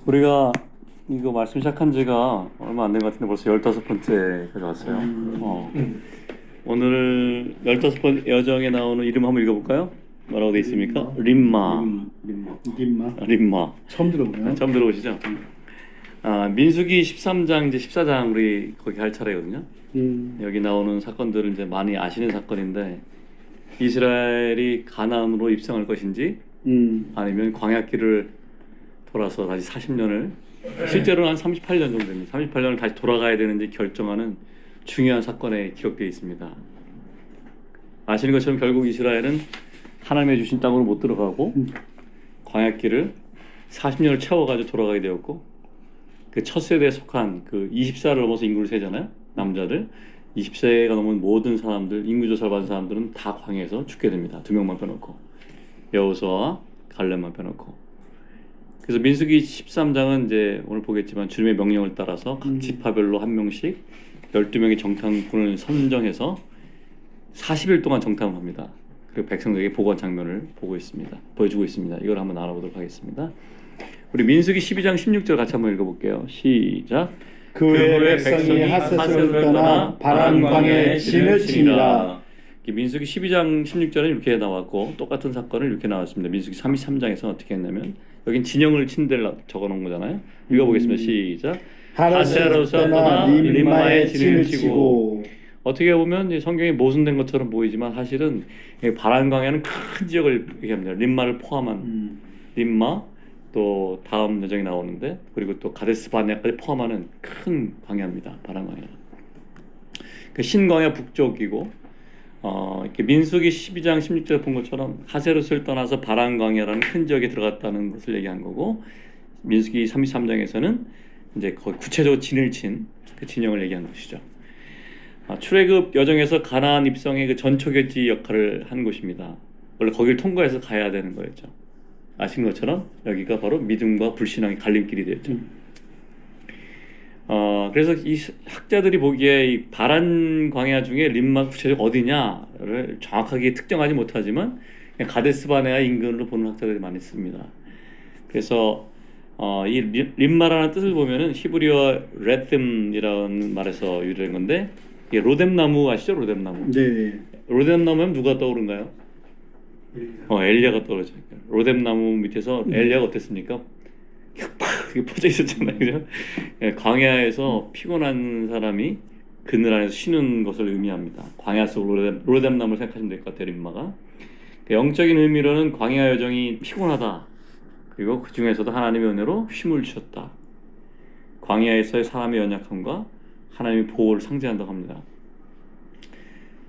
우리가 이거 말씀 시작한 지가 얼마 안 된 것 같은데 벌써 15번째까지 왔어요. 오늘 15번 여정에 나오는 이름 한번 읽어볼까요? 뭐라고 돼 있습니까? 림마. 림마. 처음 들어보네요. 처음 들어보시죠? 민수기 13장 이제 14장 우리 거기 할 차례거든요. 여기 나오는 사건들은 이제 많이 아시는 사건인데 이스라엘이 가나안으로 입성할 것인지 아니면 광야길을 돌아서 다시 40년을 실제로는 한 38년 정도 됩니다. 38년을 다시 돌아가야 되는지 결정하는 중요한 사건에 기록되어 있습니다. 아시는 것처럼 결국 이스라엘은 하나님의 주신 땅으로 못 들어가고 광야길을 40년을 채워가지고 돌아가게 되었고 그 첫 세대에 속한 그 20살을 넘어서 인구를 세잖아요. 남자들 20세가 넘은 모든 사람들 인구조사를 받은 사람들은 다 광야에서 죽게 됩니다. 2명만 빼놓고 여호수아와 갈렙만 빼놓고. 그래서 민수기 13장은 이제 오늘 보겠지만 주님의 명령을 따라서 각 지파별로 한 명씩 12명의 정탐꾼을 선정해서 40일 동안 정탐을 합니다. 그리고 백성들에게 보고한 장면을 보여주고 있습니다. 이걸 한번 알아보도록 하겠습니다. 우리 민수기 12장 16절 같이 한번 읽어볼게요. 시작. 그 후에 백성이 하셋을 떠나 바란 광야에 진을 치니라. 민수기 12장 16절은 이렇게 나왔고 똑같은 사건을 이렇게 나왔습니다. 민수기 33장에서 어떻게 했냐면 여긴 진영을 친 데를 적어놓은 거잖아요. 읽어보겠습니다. 시작. 하셋에서 떠나 림마에 진을 치고. 어떻게 보면 성경이 모순된 것처럼 보이지만 사실은 바란 광야는 큰 지역을 얘기합니다. 림마를 포함한 림마 또 다음 여정이 나오는데 그리고 또 가데스 바네아까지 포함하는 큰 광야입니다. 바란 광야. 그 신광야 북쪽이고 이렇게 민수기 12장 16절에 본 것처럼 하세롯을 떠나서 바란 광야라는 큰 지역에 들어갔다는 것을 얘기한 거고 민수기 33장에서는 이제 거의 구체적으로 진을 친 그 진영을 얘기한 것이죠. 출애굽 여정에서 가나안 입성의 그 전초계지 역할을 한 곳입니다. 원래 거기를 통과해서 가야 되는 거였죠. 아신 것처럼 여기가 바로 믿음과 불신앙의 갈림길이 되었죠. 그래서 이 학자들이 보기에 이 바란 광야 중에 림마 구체적 어디냐를 정확하게 특정하지 못하지만 가데스 바네아 인근으로 보는 학자들이 많이 있습니다. 그래서 이 림마라는 뜻을 보면은 히브리어 레듬이라는 말에서 유래된 건데 이게 로뎀나무 아시죠? 로뎀나무. 네. 로뎀나무면 누가 떠오른가요? 엘리야가 떠오르죠. 로뎀나무 밑에서 엘리야가 어땠습니까? 팍 퍼져 있었잖아요, 그죠? 광야에서 피곤한 사람이 그늘 안에서 쉬는 것을 의미합니다. 광야 속 로뎀나무를 생각하시면 될 것 같아요, 림마가. 영적인 의미로는 광야 여정이 피곤하다. 그리고 그 중에서도 하나님의 은혜로 쉼을 주셨다. 광야에서의 사람의 연약함과 하나님의 보호를 상징한다고 합니다.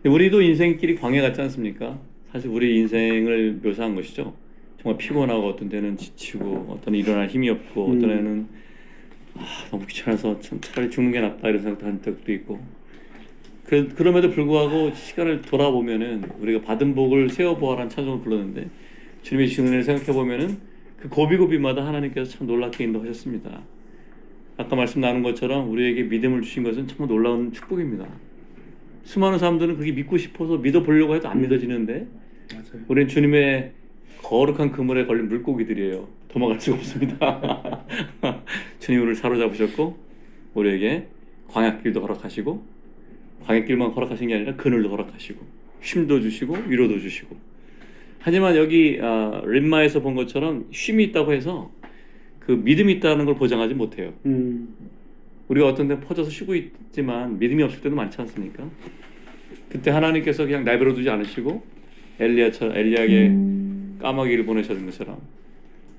우리도 인생길이 광야 같지 않습니까? 사실 우리 인생을 묘사한 것이죠. 정말 피곤하고 어떤 때는 지치고 어떤 일어날 힘이 없고 어떤 애는 너무 귀찮아서 차라리 죽는 게 낫다 이런 생각도 한 적도 있고 그럼에도 불구하고 시간을 돌아보면은 우리가 받은 복을 세어보아라는 찬송을 불렀는데 주님의 주신 은혜를 생각해보면은 그 고비고비마다 하나님께서 참 놀랍게 인도하셨습니다. 아까 말씀 나눈 것처럼 우리에게 믿음을 주신 것은 정말 놀라운 축복입니다. 수많은 사람들은 그렇게 믿고 싶어서 믿어보려고 해도 안 믿어지는데 맞아요. 우리는 주님의 거룩한 그물에 걸린 물고기들이에요. 도망갈 수가 없습니다. 주님 우리를 사로잡으셨고 우리에게 광야길도 허락하시고 광야길만 허락하신 게 아니라 그늘도 허락하시고 쉼도 주시고 위로도 주시고 하지만 여기 림마에서 본 것처럼 쉼이 있다고 해서 그 믿음이 있다는 걸 보장하지 못해요. 우리가 어떤 데 퍼져서 쉬고 있지만 믿음이 없을 때도 많지 않습니까? 그때 하나님께서 그냥 내버려 두지 않으시고 엘리야에게 까마귀를 보내셨던 것처럼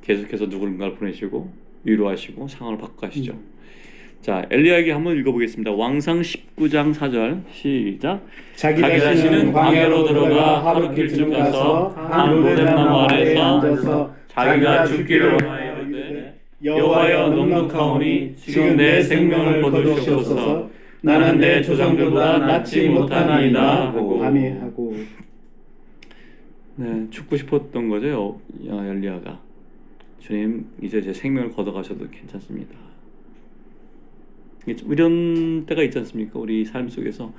계속해서 누군가를 보내시고 위로하시고 상황을 바꿔가시죠. 자, 엘리야에게 한번 읽어보겠습니다. 왕상 19장 4절 시작. 자기 자신은 광야로 들어가 하루길쯤 가서 한 로뎀나무 아래에서 앉아서 자기가 죽기를 원하여 이르되 여호와여 넉넉하오니 지금 내 생명을 거두시옵소서. 나는 내 조상들보다 낫지 못하나이다 하고. 아멘하고. 네, 죽고 싶었던 거죠. 엘리야가. 주님 이제 제 생명을 걷어가셔도 괜찮습니다. 이런 때가 있지 않습니까? 우리 삶 속에서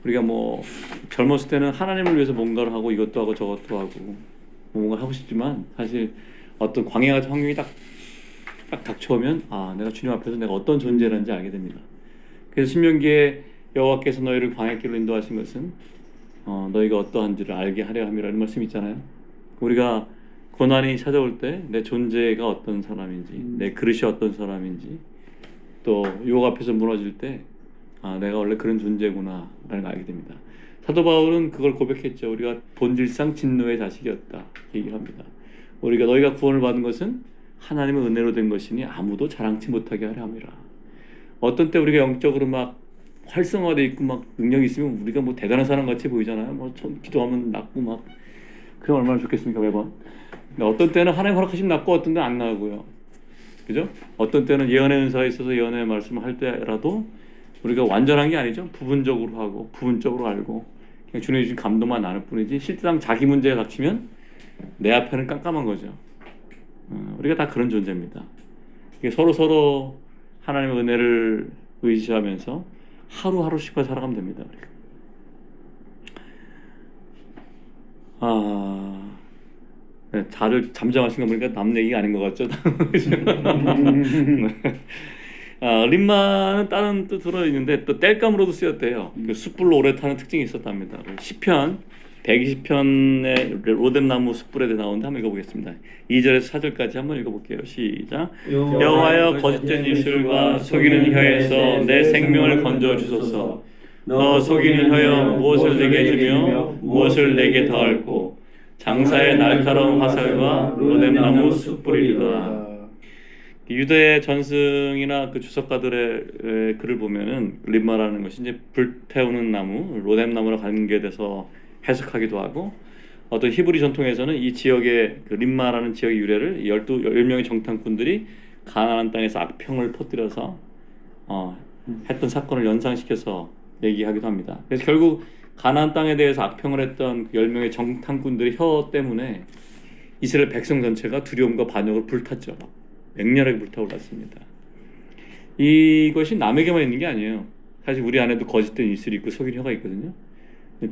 우리가 뭐 젊었을 때는 하나님을 위해서 뭔가를 하고 이것도 하고 저것도 하고 뭔가 하고 싶지만 사실 어떤 광야 같은 환경이 딱 딱 닥쳐오면 내가 주님 앞에서 내가 어떤 존재라는지 알게 됩니다. 그래서 신명기에 여호와께서 너희를 광야길로 인도하신 것은 너희가 어떠한지를 알게 하려 함이라는 말씀이 있잖아요. 우리가 고난이 찾아올 때 내 존재가 어떤 사람인지, 내 그릇이 어떤 사람인지, 또 유혹 앞에서 무너질 때 내가 원래 그런 존재구나 라는 걸 알게 됩니다. 사도 바울은 그걸 고백했죠. 우리가 본질상 진노의 자식이었다 얘기합니다. 우리가 너희가 구원을 받은 것은 하나님의 은혜로 된 것이니 아무도 자랑치 못하게 하려 함이라. 어떤 때 우리가 영적으로 막 활성화되어 있고 막 능력이 있으면 우리가 뭐 대단한 사람 같이 보이잖아요. 뭐 기도하면 낫고 막 그럼 얼마나 좋겠습니까 매번. 근데 어떤 때는 하나님 허락하시면 낫고 어떤 때는 안 나고요. 그죠? 어떤 때는 예언의 은사가 있어서 예언의 말씀을 할 때라도 우리가 완전한 게 아니죠. 부분적으로 하고 부분적으로 알고 그냥 주님이 주신 감동만 나눌 뿐이지 실제상 자기 문제가 닥치면 내 앞에는 깜깜한 거죠. 우리가 다 그런 존재입니다. 서로 하나님의 은혜를 의지하면서 하루하루씩 살아가면 됩니다. 네, 다들 잠잠하신 거 보니까 남 얘기가 아닌 것 같죠? 림마는 다른 뜻으로 있는데 또 땔감으로도 쓰였대요. 그 숯불로 오래 타는 특징이 있었답니다. 시편 120편의 로뎀나무 숯불에 대해 나오는데 한번 읽어보겠습니다. 2절에서 4절까지 한번 읽어볼게요. 시작. 여호와여 거짓된 입술과 속이는 혀에서 내 생명을 건져 주소서. 너 속이는 혀여 무엇을 내게 주며 무엇을 내게 더할고 장사의 날카로운 화살과 로뎀나무 숯불이라. 유대 전승이나 그 주석가들의 글을 보면은 림마라는 것이 이제 불태우는 나무, 로뎀나무로 관계돼서 해석하기도 하고, 어떤 히브리 전통에서는 이 지역의 그 림마라는 지역의 유래를 10명의 정탐꾼들이 가나안 땅에서 악평을 퍼뜨려서 했던 사건을 연상시켜서 얘기하기도 합니다. 그래서 결국 가나안 땅에 대해서 악평을 했던 10명의 정탐꾼들의 혀 때문에 이스라엘 백성 전체가 두려움과 반역을 불탔죠. 맹렬하게 불타올랐습니다. 이것이 남에게만 있는 게 아니에요. 사실 우리 안에도 거짓된 입술이 있고 속인 혀가 있거든요.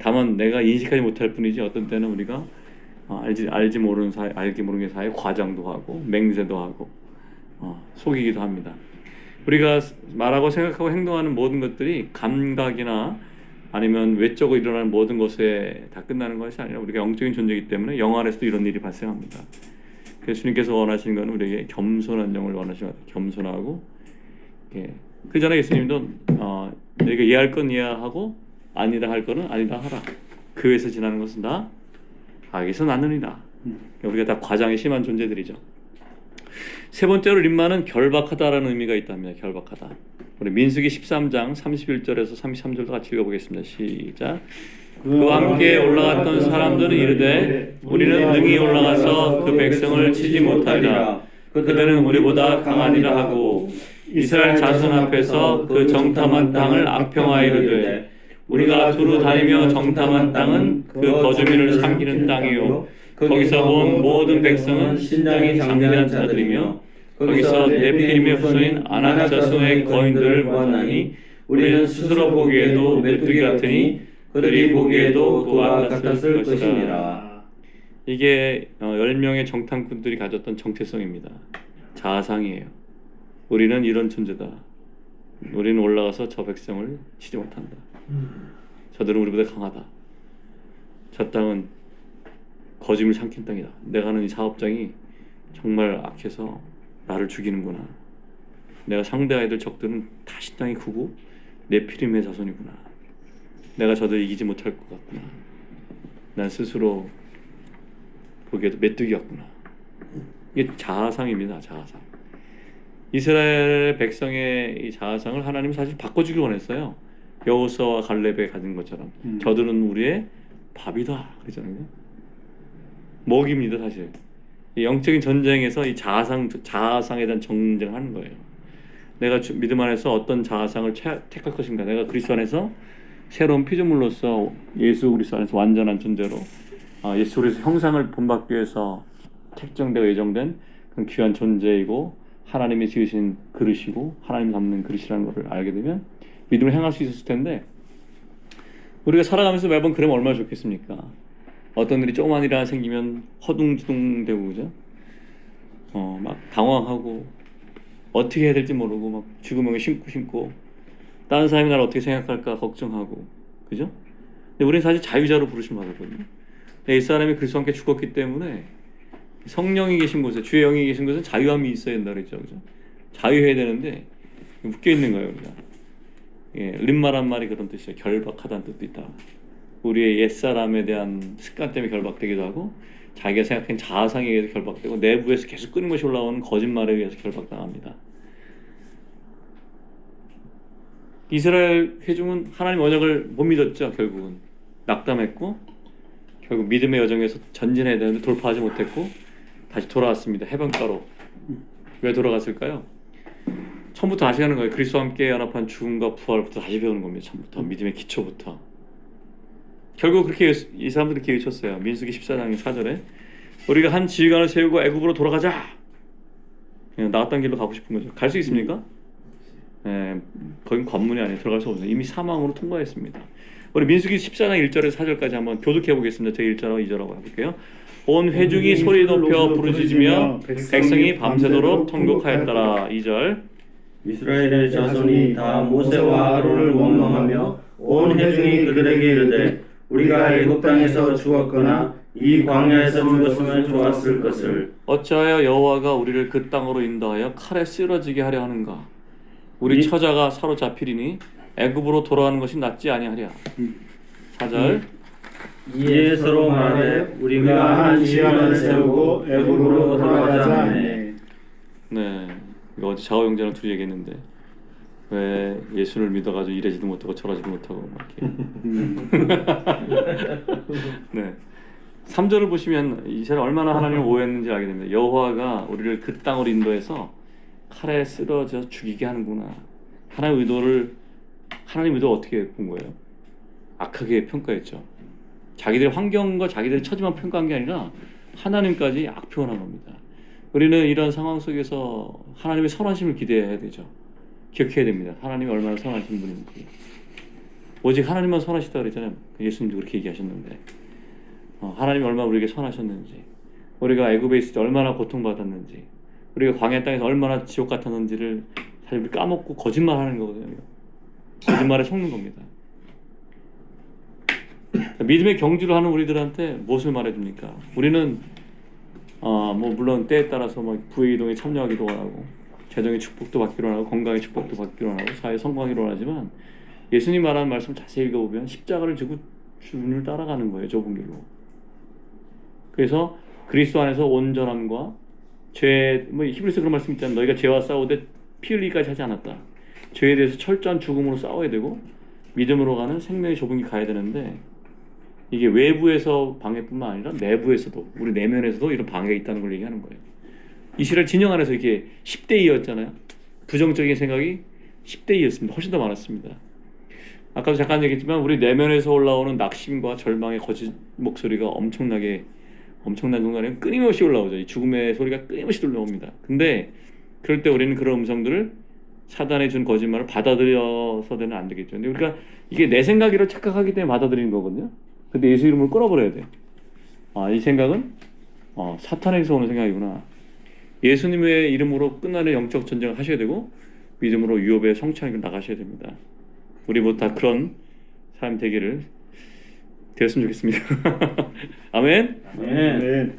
다만 내가 인식하지 못할 뿐이지 어떤 때는 우리가 알지 모르는 사이, 알게 모르는 사이에 과장도 하고 맹세도 하고 속이기도 합니다. 우리가 말하고 생각하고 행동하는 모든 것들이 감각이나 아니면 외적으로 일어나는 모든 것에 다 끝나는 것이 아니라 우리가 영적인 존재이기 때문에 영 안에서도 이런 일이 발생합니다. 그래서 주님께서 원하시는 것은 우리에게 겸손한 영을 원하시는 것 같아요. 겸손하고 그 전에 예수님도 내가 이해할 건 이해하고 아니다 할 거는 아니다 하라. 그 외에서 지나는 것은 다 악에서 나느니라. 우리가 다 과장이 심한 존재들이죠. 세 번째로 림마는 결박하다라는 의미가 있답니다. 결박하다. 우리 민수기 13장 31절에서 33절도 같이 읽어보겠습니다. 시작. 그와 함께 올라갔던 사람들은 이르되 우리는 능히 올라가서 그 백성을 치지 못하리라. 그들은 우리보다 강하니라 하고 이스라엘 자손 앞에서 그 정탐한 땅을 악평하여 이르되 우리가 두루 다니며 정탐한 땅은 그 거주민을 삼키는 땅이요 거기서 본 모든 백성은 신장이 장대한 자들이며 거기서 네피림의 후손인 아낙 자손의 거인들을 보았나니 우리는 스스로 보기에도 메뚜기 같으니 그들이 보기에도 그와 같았을 것이니라. 이게 10명의 정탐꾼들이 가졌던 정체성입니다. 자아상이에요. 우리는 이런 존재다. 우리는 올라가서 저 백성을 치지 못한다. 저들은 우리보다 강하다. 저 땅은 거짓을 삼킨 땅이다. 내가 하는 이 사업장이 정말 악해서 나를 죽이는구나. 내가 상대해야 될 적들은 다 신장이 크고 네피림의 자손이구나. 내가 저들 이기지 못할 것 같구나. 난 스스로 보기에도 메뚜기 같구나. 이게 자아상입니다. 자아상. 이스라엘 백성의 이 자아상을 하나님이 사실 바꿔주길 원했어요. 여호수아와 갈렙에 가진 것처럼 저들은 우리의 밥이다 그러잖아요. 먹입니다. 사실 이 영적인 전쟁에서 이 자아상에 대한 전쟁을 하는 거예요. 내가 믿음 안에서 어떤 자아상을 택할 것인가. 내가 그리스도 안에서 새로운 피조물로서 예수 그리스도 안에서 완전한 존재로 예수 그리스도 형상을 본받기 위해서 택정되어 예정된 그런 귀한 존재이고 하나님이 지으신 그릇이고 하나님 담는 그릇이라는 것을 알게 되면 믿음을 행할 수 있었을 텐데 우리가 살아가면서 매번 그러면 얼마나 좋겠습니까? 어떤 일이 조그만 일이 생기면 허둥지둥 되고 그죠? 막 당황하고 어떻게 해야 될지 모르고 막 죽음을 심고 다른 사람이 나를 어떻게 생각할까 걱정하고, 그죠? 근데 우리는 사실 자유자로 부르심 받았거든요. 근데 이 사람이 그리스도와 함께 죽었기 때문에 성령이 계신 곳에, 주의 영이 계신 곳에 자유함이 있어야 된다 그랬죠, 그죠? 자유해야 되는데 묶여 있는 거예요, 우리가. 예, 림마란 말이 그런 뜻이에요. 결박하다는 뜻도 있다. 우리의 옛사람에 대한 습관 때문에 결박되기도 하고, 자기가 생각한 자아상에 의해서 결박되고, 내부에서 계속 끊임없이 올라오는 거짓말에 의해서 결박당합니다. 이스라엘 회중은 하나님 언약을 못 믿었죠. 결국은 낙담했고, 결국 믿음의 여정에서 전진해야 되는데 돌파하지 못했고 다시 돌아왔습니다. 해변가로. 왜 돌아갔을까요? 처음부터 다시 하는 거예요. 그리스도와 함께 연합한 죽음과 부활부터 다시 배우는 겁니다. 처음부터 믿음의 기초부터. 결국 그렇게 이 사람들이 이렇게 외쳤어요. 민수기 14장 4절에 우리가 한 지휘관을 세우고 애굽으로 돌아가자. 그냥 나왔던 길로 가고 싶은 거죠. 갈 수 있습니까? 네, 거긴 관문이 아니에요. 들어갈 수 없어요. 이미 사망으로 통과했습니다. 우리 민수기 14장 1절에서 4절까지 한번 교독해 보겠습니다. 제가 1절하고 2절하고 해볼게요. 온 회중이 소리 높여 부르짖으며 백성이 밤새도록 통곡하였더라. 2절. 이스라엘의 자손이 다 모세와 아론을 원망하며 온 회중이 그들에게 이르되 우리가 애굽 땅에서 죽었거나 이 광야에서 죽었으면 좋았을 것을 어찌하여 여호와가 우리를 그 땅으로 인도하여 칼에 쓰러지게 하려 하는가? 우리 처자가 사로잡히리니 애굽으로 돌아가는 것이 낫지 아니하랴. 4절. 이에 서로 말하되 우리가 한 지휘관을 세우고 애굽으로 돌아가자 하네. 네, 이거 어제 좌우 형제랑 둘이 얘기했는데 왜 예수를 믿어가지고 이러지도 못하고 저러지도 못하고 막 이렇게. 네, 3절을 보시면 이스라엘 얼마나 하나님을 오해했는지 알게 됩니다. 여호와가 우리를 그 땅으로 인도해서 칼에 쓰러져 죽이게 하는구나. 하나님의 의도를 어떻게 본 거예요? 악하게 평가했죠. 자기들의 환경과 자기들의 처지만 평가한 게 아니라 하나님까지 악평한한 겁니다. 우리는 이런 상황 속에서 하나님의 선하심을 기대해야 되죠. 기억해야 됩니다. 하나님이 얼마나 선하신 분인지. 오직 하나님만 선하시다 그랬잖아요. 예수님도 그렇게 얘기하셨는데 하나님이 얼마나 우리에게 선하셨는지, 우리가 애굽에 있을 때 얼마나 고통받았는지, 우리가 광야 땅에서 얼마나 지옥 같았는지를 사실 우리 까먹고 거짓말하는 거거든요. 거짓말에 속는 겁니다. 믿음의 경주를 하는 우리들한테 무엇을 말해줍니까? 우리는 뭐 물론 때에 따라서 뭐 부의 이동에 참여하기도 원하고, 재정의 축복도 받기로 하고, 건강의 축복도 받기로 하고, 사회 성공하기로 하지만 예수님 말하는 말씀 자세히 읽어보면 십자가를 지고 주님을 따라가는 거예요. 좁은 길로. 그래서 그리스도 안에서 온전함과 뭐 히브리서 그런 말씀 있잖아요. 너희가 죄와 싸우되 피 흘리기까지 하지 않았다. 죄에 대해서 철저한 죽음으로 싸워야 되고 믿음으로 가는 생명의 좁은 길 가야 되는데, 이게 외부에서 방해뿐만 아니라 내부에서도, 우리 내면에서도 이런 방해가 있다는 걸 얘기하는 거예요. 이스라엘 진영 안에서 이렇게 10대 2였잖아요. 부정적인 생각이 10대 2였습니다. 훨씬 더 많았습니다. 아까도 잠깐 얘기했지만 우리 내면에서 올라오는 낙심과 절망의 거짓 목소리가 엄청난 순간에 끊임없이 올라오죠. 이 죽음의 소리가 끊임없이 들려옵니다. 근데 그럴 때 우리는 그런 음성들을, 사단의 준 거짓말을 받아들여서는 안 되겠죠. 근데 우리가 이게 내 생각이라고 착각하기 때문에 받아들이는 거거든요. 근데 예수 이름을 끊어버려야 돼. 이 생각은 사탄에서 오는 생각이구나. 예수님의 이름으로 끝나는 영적 전쟁을 하셔야 되고 믿음으로 유업의 성찬을 나가셔야 됩니다. 우리 모두 다 그런 사람 되기를 되었으면 좋겠습니다. 아멘. 아멘.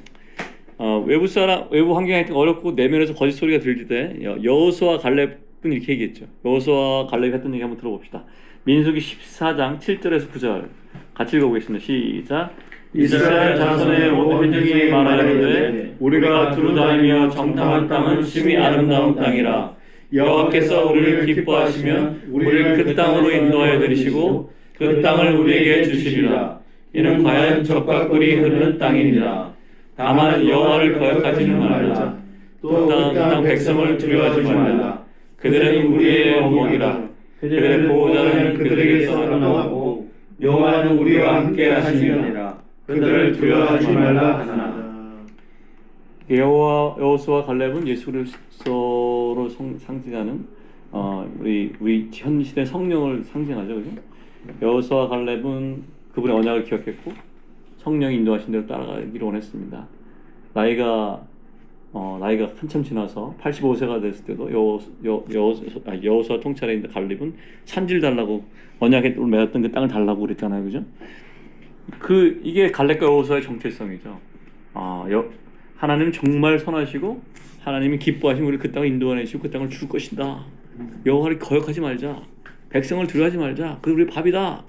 외부 환경이 어렵고 내면에서 거짓 소리가 들릴 때 여호수아 갈렙은 이렇게 얘기했죠. 여호수아 갈렙이 했던 얘기 한번 들어봅시다. 민수기 14장 7절에서 9절 같이 읽어보겠습니다. 시작. 이스라엘 자손의 온 회중이 말하되 우리가 두루 다니며 정탐한 땅은 심히 아름다운 땅이라. 여호와께서 우리를 기뻐하시면 우리를 그 땅으로 인도하여 들이시고 그 땅을 우리에게 주시리라. 이는 과연 젖과 꿀이 흐르는 땅이니라. 다만 여호와를 거역하지는 말라. 또 그 땅 백성을 두려워하지 말라. 그들은 우리의 원목이라. 그들의 보호자는 그들에게서 떠나고 여호와는 우리와 함께 하시느니라. 그들을 두려워하지 말라 하나. 여호수아 갈렙은 예수 그리스도로 상징하는 우리 현 시대 성령을 상징하죠, 그죠? 여호수아 갈렙은 그분의 언약을 기억했고 성령이 인도하신 대로 따라가기를 원했습니다. 나이가 나이가 한참 지나서 85세가 됐을 때도 여호수아 통찰에 있는 갈렙은 산지를 달라고 언약에 맺었던 그 땅을 달라고 그랬잖아요, 그죠? 이게 갈렙과 여호수아의 정체성이죠. 하나님은 정말 선하시고 하나님이 기뻐하시면 우리 그 땅을 인도하시고 그 땅을 줄 것이다. 여호와를 거역하지 말자. 백성을 두려워하지 말자. 그 우리 밥이다.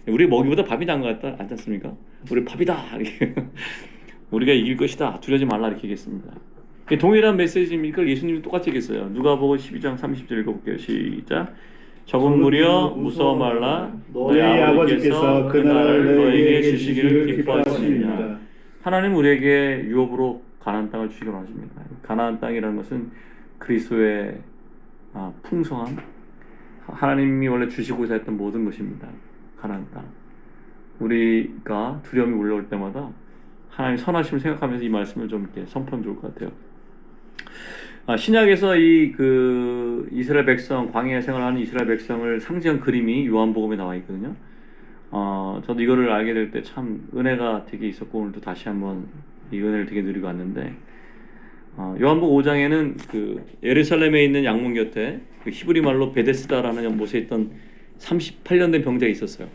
우리 먹이보다 밥이 나은 것 같다, 않지 않습니까? 우리 밥이다. 이렇게. 우리가 이길 것이다. 두려워하지 말라 이렇게 얘기했습니다. 동일한 메시지입니까? 예수님이 똑같이 얘기했어요. 누가복음 12장 30절 읽어볼게요. 시작. 적은 무려 무서워 말라. 너희 아버지께서 그 나라를 너희에게 주시기를 기뻐하십니다. 하나님 우리에게 유업으로 가나안 땅을 주시기로 하십니다. 가나안 땅이라는 것은 그리스도의 풍성함, 하나님이 원래 주시고자 했던 모든 것입니다. 가나안 땅. 우리가 두려움이 올라올 때마다 하나님 선하심을 생각하면서 이 말씀을 좀 이렇게 선포하면 좋을 것 같아요. 신약에서 이스라엘 백성, 광야 생활하는 이스라엘 백성을 상징한 그림이 요한복음에 나와 있거든요. 저도 이거를 알게 될 때 참 은혜가 되게 있었고 오늘도 다시 한번 이 은혜를 되게 누리고 왔는데, 요한복음 5장에는 그 예루살렘에 있는 양문 곁에 그 히브리 말로 베데스다라는 연못에 있던 38년 된 병자가 있었어요.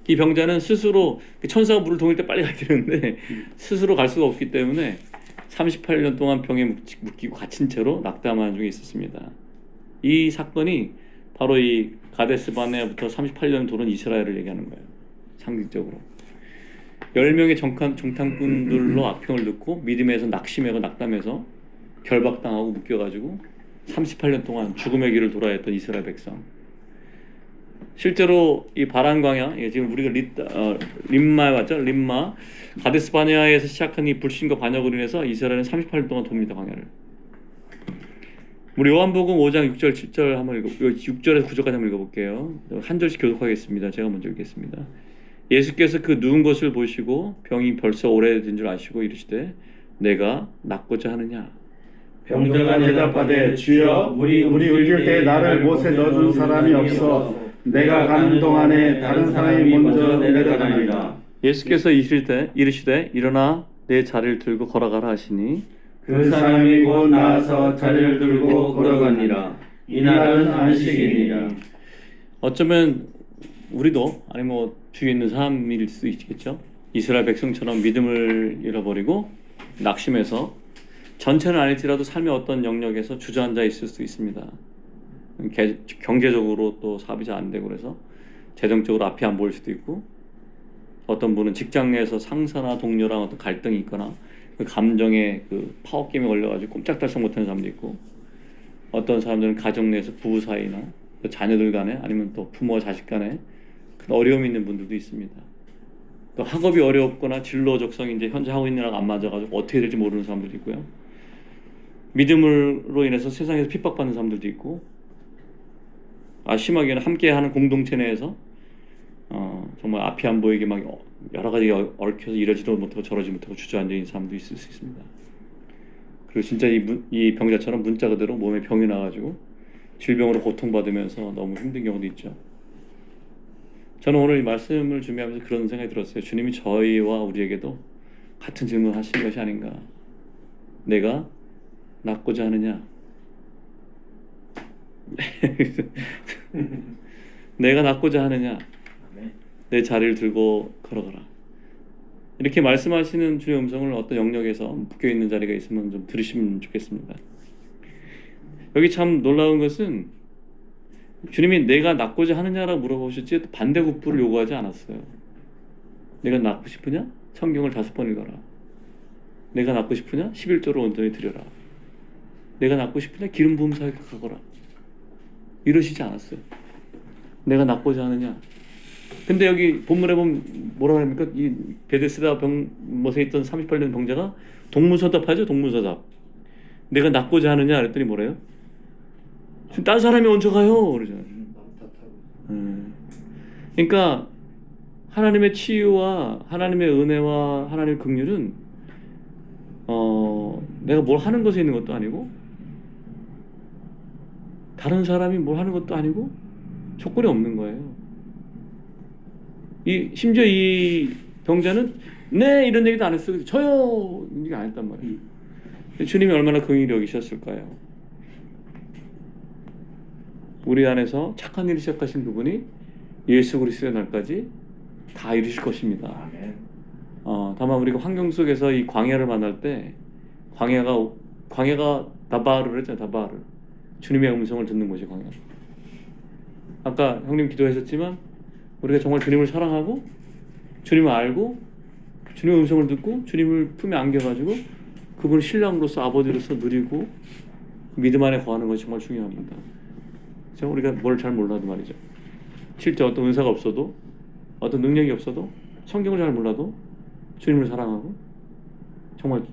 이 병자는 스스로 천사가 물을 동일 때 빨리 가야 되는데 스스로 갈 수가 없기 때문에 38년 동안 병에 묶이고 갇힌 채로 낙담하는 중에 있었습니다. 이 사건이 바로 이 가데스 바네아부터 38년 도는 이스라엘을 얘기하는 거예요. 상징적으로 10명의 정탐꾼들로 악평을 듣고 믿음에서 낙심하고 낙담해서 결박당하고 묶여가지고 38년 동안 죽음의 길을 돌아야 했던 이스라엘 백성. 실제로 이 바란 광야, 지금 우리가 림마에 왔죠. 림마 가데스 바네아에서 시작한 이 불신과 반역으로 인해서 이스라엘은 38년 동안 돕니다, 광야를. 우리 요한복음 5장 6절 7절 한번 6절에서 9절까지 한번 읽어볼게요. 한 절씩 교독하겠습니다. 제가 먼저 읽겠습니다. 예수께서 그 누운 것을 보시고 병이 벌써 오래된 줄 아시고 이르시되 내가 낫고자 하느냐. 병자가 대답하되 주여 우리 움직일 때 나를 못에 넣어준 사람이 없어 내가 가는 동안에 다른 사람이 먼저 내려가니라. 예수께서 이르시되 일어나 내 자리를 들고 걸어가라 하시니 그 사람이 곧 나와서 자리를 들고 걸어가니라. 이날은 안식이니라. 어쩌면 우리도 아니 뭐 주위에 있는 사람일 수도 있겠죠. 이스라엘 백성처럼 믿음을 잃어버리고 낙심해서 전체는 아닐지라도 삶의 어떤 영역에서 주저앉아 있을 수 있습니다. 경제적으로 또 사업이 잘 안 되고 그래서 재정적으로 앞이 안 보일 수도 있고, 어떤 분은 직장 내에서 상사나 동료랑 어떤 갈등이 있거나 그 감정에 그 파워게임에 걸려가지고 꼼짝달싹 못하는 사람도 있고, 어떤 사람들은 가정 내에서 부부 사이나 또 자녀들 간에 아니면 또 부모와 자식 간에 큰 어려움이 있는 분들도 있습니다. 또 학업이 어렵거나 진로 적성이 이제 현재 하고 있는 거랑 안 맞아가지고 어떻게 될지 모르는 사람들도 있고요. 믿음으로 인해서 세상에서 핍박받는 사람들도 있고, 심하게는 함께하는 공동체 내에서 정말 앞이 안 보이게 막 여러 가지 얽혀서 이러지도 못하고 저러지 못하고 주저앉아 있는 사람도 있을 수 있습니다. 그리고 진짜 이 병자처럼 문자 그대로 몸에 병이 나가지고 질병으로 고통받으면서 너무 힘든 경우도 있죠. 저는 오늘 이 말씀을 준비하면서 그런 생각이 들었어요. 주님이 저희와 우리에게도 같은 질문을 하신 것이 아닌가. 내가 낫고자 하느냐? 내가 낫고자 하느냐? 내 자리를 들고 걸어가라. 이렇게 말씀하시는 주의 음성을 어떤 영역에서 묶여있는 자리가 있으면 좀 들으시면 좋겠습니다. 여기 참 놀라운 것은 주님이 내가 낫고자 하느냐라고 물어보셨지 반대급부를 요구하지 않았어요. 내가 낫고 싶으냐? 성경을 5번 읽어라. 내가 낫고 싶으냐? 11조를 온전히 드려라. 내가 낫고 싶으냐? 기름 부음 사역에 가거라. 이러시지 않았어요. 내가 낫고자 하느냐? 근데 여기 본문에 보면 뭐라 합니까? 이 베데스다 못에 있던 38년 병자가 동문서답하죠. 동문서답. 내가 낫고자 하느냐? 그랬더니 뭐래요? 지금 딴 사람이 얹혀 가요. 그러잖아요. 그러니까 하나님의 치유와 하나님의 은혜와 하나님의 긍휼은 내가 뭘 하는 것에 있는 것도 아니고 다른 사람이 뭘 하는 것도 아니고 조건이 없는 거예요. 심지어 이 병자는 네 이런 얘기도 안 했어요. 저요 이런 얘기 안 했단 말이에요. 주님이 얼마나 긍휼히 여기셨을까요? 우리 안에서 착한 일을 시작하신 그분이 예수 그리스도의 날까지 다 이루실 것입니다. 다만 우리가 환경 속에서 이 광야를 만날 때 광야가 다바르를 했잖아요. 다바르. 주님의 음성을 듣는 곳이 광야. 아까 형님 기도하셨지만 우리가 정말 주님을 사랑하고 주님을 알고 주님의 음성을 듣고 주님을 품에 안겨가지고 그분을 신랑으로서 아버지로서 누리고 믿음 안에 거하는 것이 정말 중요합니다. 우리가 뭘 잘 몰라도 말이죠. 실제 어떤 은사가 없어도 어떤 능력이 없어도 성경을 잘 몰라도 주님을 사랑하고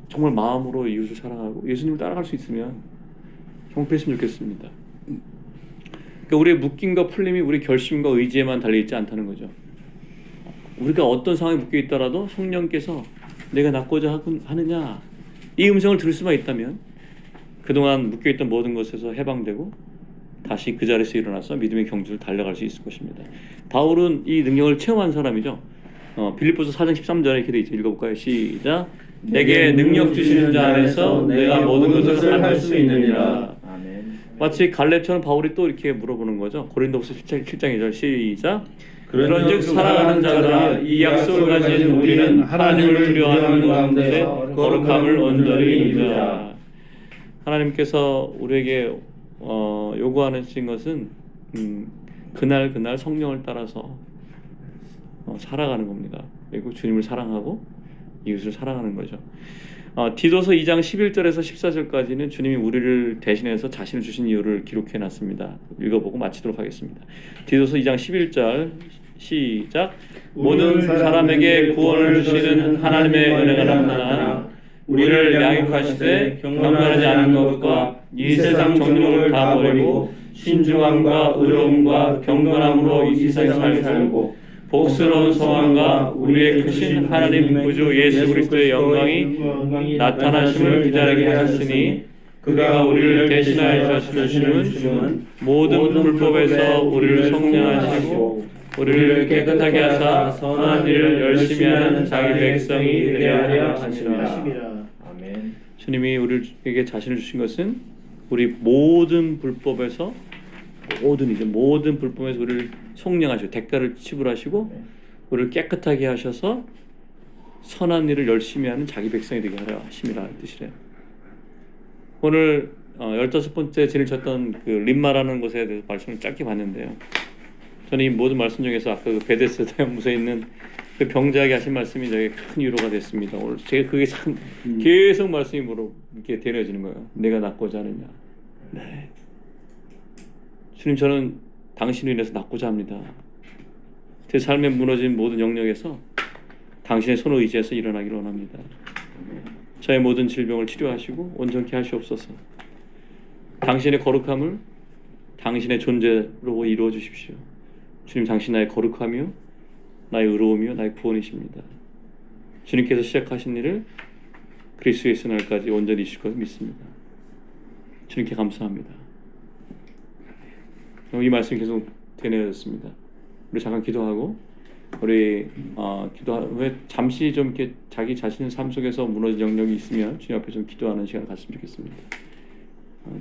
정말 마음으로 이웃을 사랑하고 예수님을 따라갈 수 있으면 정말 그랬으면 좋겠습니다. 그러니까 우리의 묶임과 풀림이 우리 결심과 의지에만 달려있지 않다는 거죠. 우리가 어떤 상황에 묶여 있더라도 성령께서 내가 낫고자 하느냐 이 음성을 들을 수만 있다면 그동안 묶여있던 모든 것에서 해방되고 다시 그 자리에서 일어나서 믿음의 경주를 달려갈 수 있을 것입니다. 바울은 이 능력을 체험한 사람이죠. 빌립보서 4장 13절에 이렇게 되어 있죠. 읽어볼까요? 시작. 내게 능력 주시는 자 안에서 내가 모든 것을 할 수 있느니라. 마치 갈렙처럼 바울이 또 이렇게 물어보는 거죠. 고린도후서 7장 2절 시작. 그런즉 사랑하는 자들아 이 약속을 가진 우리는 하나님을 두려워하는 가운데 거룩함을 온전히 믿으라. 하나님께서 우리에게 요구하신 것은 그날 성령을 따라서 살아가는 겁니다. 그리고 주님을 사랑하고 이웃을 사랑하는 거죠. 디도서 2장 11절에서 14절까지는 주님이 우리를 대신해서 자신을 주신 이유를 기록해 놨습니다. 읽어보고 마치도록 하겠습니다. 디도서 2장 11절 시작. 모든 사람에게 구원을 주시는 하나님의 은혜가 나타나 우리를 양육하시되 경건하지 않은 것과 이 세상 정욕을 다 버리고 신중함과 의로움과 경건함으로 이 세상을 살고 복스러운 소망과 우리의 크신 하나님 구주 예수 그리스도의 영광이 나타나심을 기다리게 하셨으니 그가 우리를 대신하여 주시는 모든 불법에서 우리를 성령하시고 우리를 깨끗하게 하사 선한 일을 열심히 하는 자기 백성이 되게 하려 하시니라. 아멘. 주님이 우리에게 자신을 주신 것은 우리 모든 불법에서 모든 불법에서 우리를 속량하시고 대가를 지불하시고 우리를 깨끗하게 하셔서 선한 일을 열심히 하는 자기 백성이 되게 하려 하심이라 뜻이래요. 오늘 15번째 진을 쳤던 그 림마라는 곳에 대해서 말씀을 짧게 봤는데요. 저는 이 모든 말씀 중에서 아까 그 베데스다 연못에 있는 그 병자에게 하신 말씀이 되게 큰 위로가 됐습니다. 오늘 제가 그게 참 계속 말씀이 이렇게 되어지는 거예요. 내가 낫고자 하느냐. 네. 주님, 저는 당신으로 인해서 낫고자 합니다. 제 삶에 무너진 모든 영역에서 당신의 손을 의지해서 일어나기를 원합니다. 저의 모든 질병을 치료하시고 온전케 하시옵소서. 당신의 거룩함을 당신의 존재로 이루어 주십시오. 주님, 당신 나의 거룩함이요 나의 의로움이요 나의 구원이십니다. 주님께서 시작하신 일을 그리스도 예수 날까지 온전히 이루실 것을 믿습니다. 주님께 감사합니다. 이 말씀이 계속 되뇌어졌습니다. 우리 잠깐 기도하고 우리 기도한 후에 잠시 좀 이렇게 자기 자신의 삶 속에서 무너진 영역이 있으면 주님 앞에 좀 기도하는 시간을 갖으면 좋겠습니다.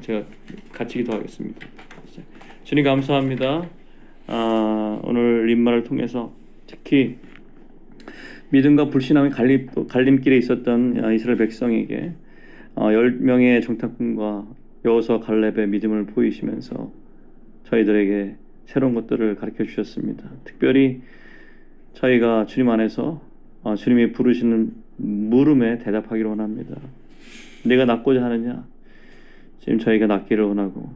제가 같이 기도하겠습니다. 주님 감사합니다. 오늘 림마를 통해서 특히 믿음과 불신함의 갈림길에 있었던 이스라엘 백성에게 10명의 정탐꾼과 여호수아 갈렙의 믿음을 보이시면서 저희들에게 새로운 것들을 가르쳐 주셨습니다. 특별히 저희가 주님 안에서 주님이 부르시는 물음에 대답하기를 원합니다. 내가 낫고자 하느냐? 지금 저희가 낫기를 원하고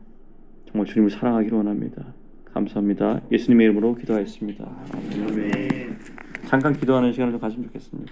정말 주님을 사랑하기를 원합니다. 감사합니다. 예수님의 이름으로 기도하였습니다. 아멘. 잠깐 기도하는 시간을 좀 가지면 좋겠습니다.